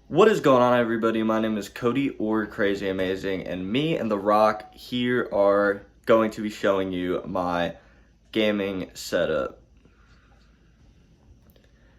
What is going on, everybody? My name is Cody or Crazy Amazing, and me and The Rock here are going to be showing you my gaming setup.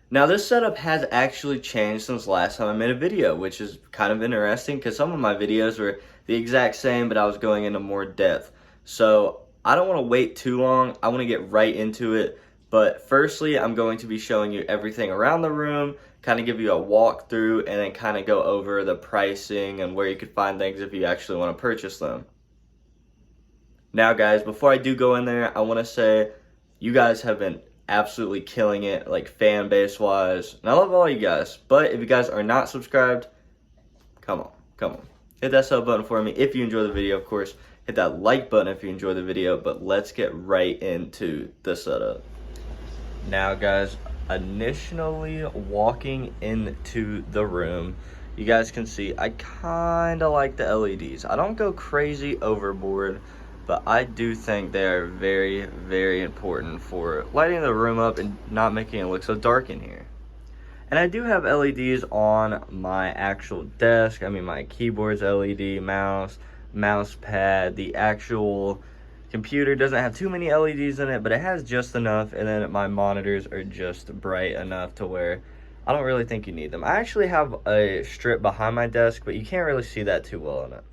Now, this setup has actually changed since last time I made a video, which is kind of interesting because some of my videos were the exact same, but I was going into more depth. So I don't want to wait too long. I want to get right into it. But firstly, I'm going to be showing you everything around the room, kind of give you a walkthrough, and then kind of go over the pricing and where you could find things if you actually want to purchase them. Now, guys, before I do go in there, I want to say you guys have been absolutely killing it, like fan base wise, and I love all you guys. But if you guys are not subscribed, come on, hit that sub button for me if you enjoy the video. Of course, hit that like button if you enjoy the video. But let's get right into the setup. Now, guys, initially walking into the room, you guys can see I kind of like the LEDs. I don't go crazy overboard, but I do think they are very, very important for lighting the room up and not making it look so dark in here. And I do have LEDs on my actual desk. I mean, my keyboard's LED, mouse pad, the actual computer doesn't have too many LEDs in it, but it has just enough, and then my monitors are just bright enough to where I don't really think you need them. I actually have a strip behind my desk, but you can't really see that too well in it.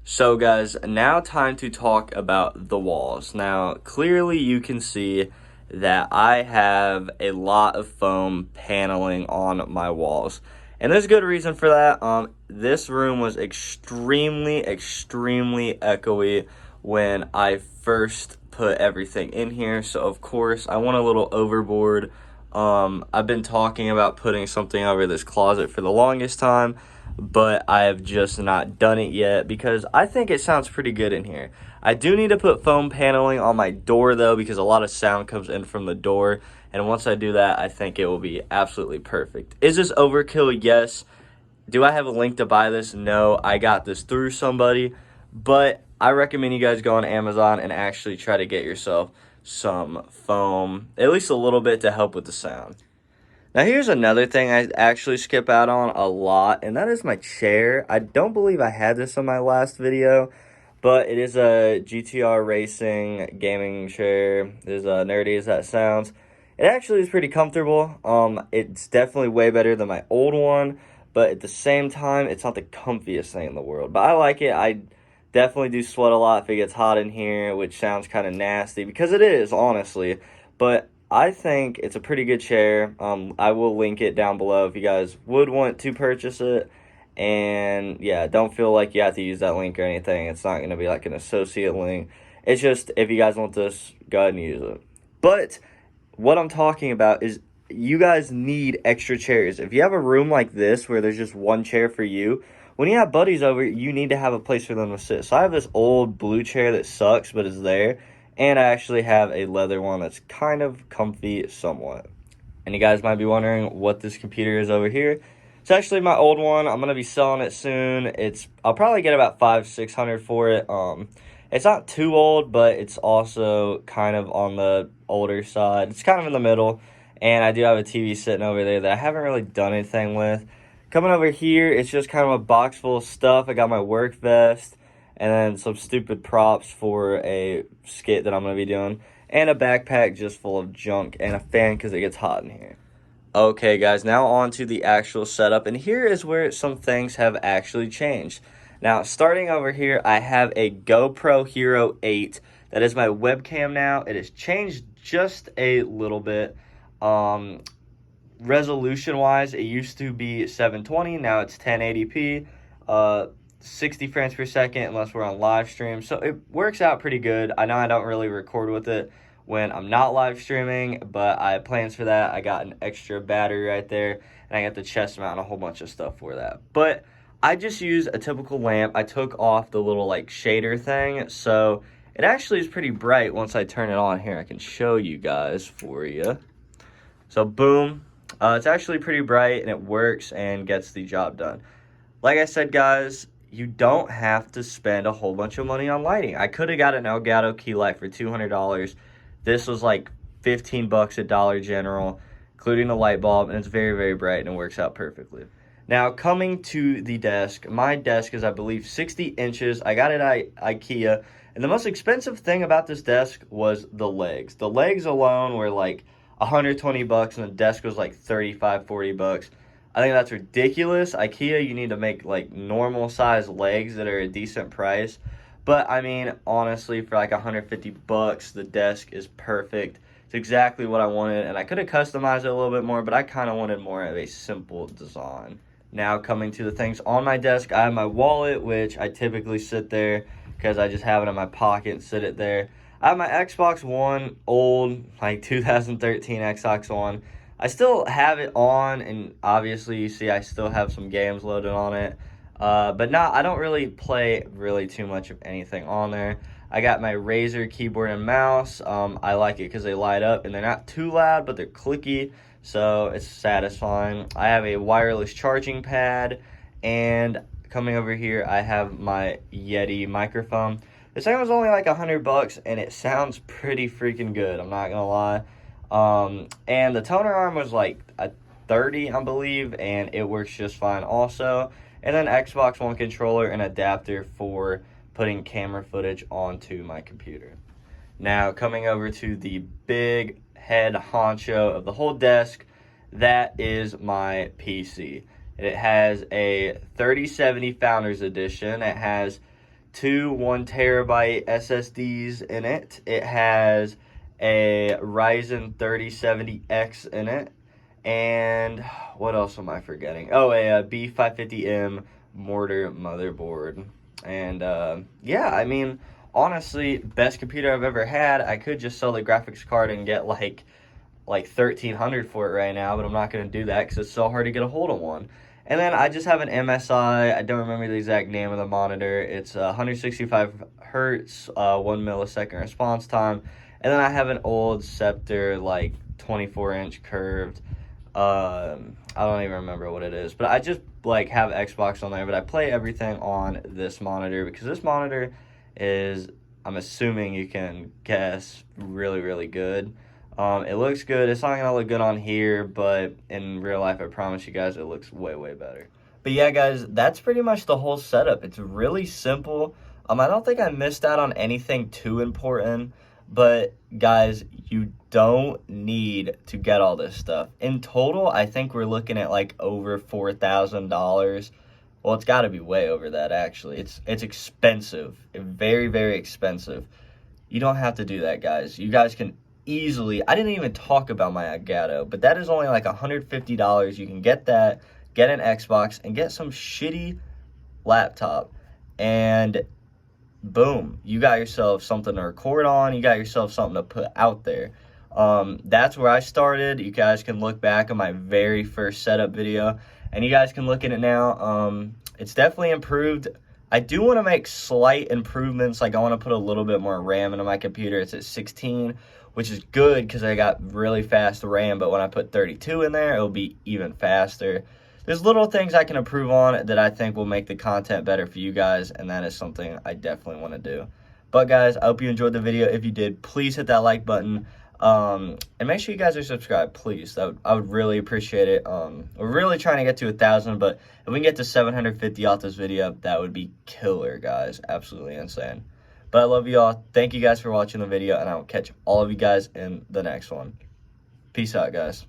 So guys, now time to talk about the walls. Now, clearly you can see that I have a lot of foam paneling on my walls. And there's good reason for that. This room was extremely echoey when I first put everything in here. So of course I went a little overboard. I've been talking about putting something over this closet for the longest time, but I have just not done it yet because I think it sounds pretty good in here. I do need to put foam paneling on my door though, because a lot of sound comes in from the door, and once I do that, I think it will be absolutely perfect. Is this overkill? Yes. Do I have a link to buy this? No. I got this through somebody, but I recommend you guys go on Amazon and actually try to get yourself some foam, at least a little bit, to help with the sound. Now, here's another thing I actually skip out on a lot, and that is my chair. I don't believe I had this in my last video, but it is a GTR Racing gaming chair. As nerdy as that sounds, it actually is pretty comfortable. It's definitely way better than my old one, but at the same time, it's not the comfiest thing in the world. But I like it. I definitely do sweat a lot if it gets hot in here, which sounds kind of nasty, because it is, honestly. But I think it's a pretty good chair. I will link it down below if you guys would want to purchase it. And yeah, don't feel like you have to use that link or anything. It's not going to be like an associate link. It's just, if you guys want this, go ahead and use it. But what I'm talking about is you guys need extra chairs. If you have a room like this where there's just one chair for you, when you have buddies over, you need to have a place for them to sit. So I have this old blue chair that sucks, but is there. And I actually have a leather one that's kind of comfy somewhat. And you guys might be wondering what this computer is over here. It's actually my old one. I'm going to be selling it soon. I'll probably get about $500-600 for it. It's not too old, but it's also kind of on the older side. It's kind of in the middle. And I do have a TV sitting over there that I haven't really done anything with. Coming over here, it's just kind of a box full of stuff. I got my work vest, and then some stupid props for a skit that I'm going to be doing, and a backpack just full of junk, and a fan because it gets hot in here. Okay, guys, now on to the actual setup, and here is where some things have actually changed. Now, starting over here, I have a GoPro Hero 8. That is my webcam now. It has changed just a little bit. Resolution-wise, it used to be 720. Now it's 1080p. 60 frames per second unless we're on live stream, so it works out pretty good. I know I don't really record with it when I'm not live streaming, but I have plans for that. I got an extra battery right there, and I got the chest mount and a whole bunch of stuff for that. But I just use a typical lamp. I took off the little like shader thing, so it actually is pretty bright once I turn it on. Here, I can show you guys for you. So boom, it's actually pretty bright, and it works and gets the job done. Like I said, guys, you don't have to spend a whole bunch of money on lighting. I could have got an Elgato key light for $200. This was like $15 at Dollar General, including the light bulb, and it's very, very bright, and it works out perfectly. Now, coming to the desk, my desk is, I believe, 60 inches. I got it at IKEA. And the most expensive thing about this desk was the legs. The legs alone were like 120 bucks, and the desk was like 35, 40 bucks. I think that's ridiculous. IKEA, you need to make like normal size legs that are a decent price. But I mean, honestly, for like 150 bucks, the desk is perfect. It's exactly what I wanted, and I could have customized it a little bit more, but I kind of wanted more of a simple design. Now, coming to the things on my desk, I have my wallet, which I typically sit there because I just have it in my pocket and sit it there. I have my Xbox One, old, like 2013 Xbox One. I still have it on, and obviously you see I still have some games loaded on it. But I don't really play really too much of anything on there. I got my Razer keyboard and mouse. I like it because they light up and they're not too loud, but they're clicky, so it's satisfying. I have a wireless charging pad, and coming over here, I have my Yeti microphone. This thing was only like 100 bucks, and it sounds pretty freaking good. I'm not gonna lie. And the toner arm was like a 30, I believe, and it works just fine also. And then Xbox One controller and adapter for putting camera footage onto my computer. Now, coming over to the big head honcho of the whole desk, that is my PC. It has a 3070 Founders Edition. It has two 1 terabyte SSDs in it. It has a Ryzen 3070X in it. And what else am I forgetting? Oh, a B550M Mortar motherboard. And yeah, I mean, honestly, best computer I've ever had. I could just sell the graphics card and get like 1,300 for it right now, but I'm not going to do that because it's so hard to get a hold of one. And then I just have an MSI. I don't remember the exact name of the monitor. It's 165 hertz, 1 millisecond response time. And then I have an old Scepter, like 24-inch curved. I don't even remember what it is, but I just like have Xbox on there, but I play everything on this monitor because this monitor is, I'm assuming you can guess, really, really good. It looks good. It's not gonna look good on here, but in real life, I promise you guys, it looks way, way better. But yeah, guys, that's pretty much the whole setup. It's really simple. I don't think I missed out on anything too important, but guys, you don't need to get all this stuff. In total, I think we're looking at like over $4,000. Well, it's got to be way over that, actually. It's expensive. Very, very expensive. You don't have to do that, guys. You guys can easily, I didn't even talk about my Elgato, but that is only like $150. You can get that, get an Xbox, and get some shitty laptop, and boom, you got yourself something to record on. You got yourself something to put out there. That's where I started. You guys can look back on my very first setup video, and you guys can look at it now. It's definitely improved. I do want to make slight improvements. Like, I want to put a little bit more RAM into my computer. It's at 16, which is good because I got really fast RAM, but when I put 32 in there, it'll be even faster. There's little things I can improve on that I think will make the content better for you guys, and that is something I definitely want to do. But guys, I hope you enjoyed the video. If you did, please hit that like button, and make sure you guys are subscribed, please. I would really appreciate it. We're really trying to get to 1,000, but if we can get to 750 off this video, that would be killer, guys. Absolutely insane. But I love you all. Thank you guys for watching the video, and I will catch all of you guys in the next one. Peace out, guys.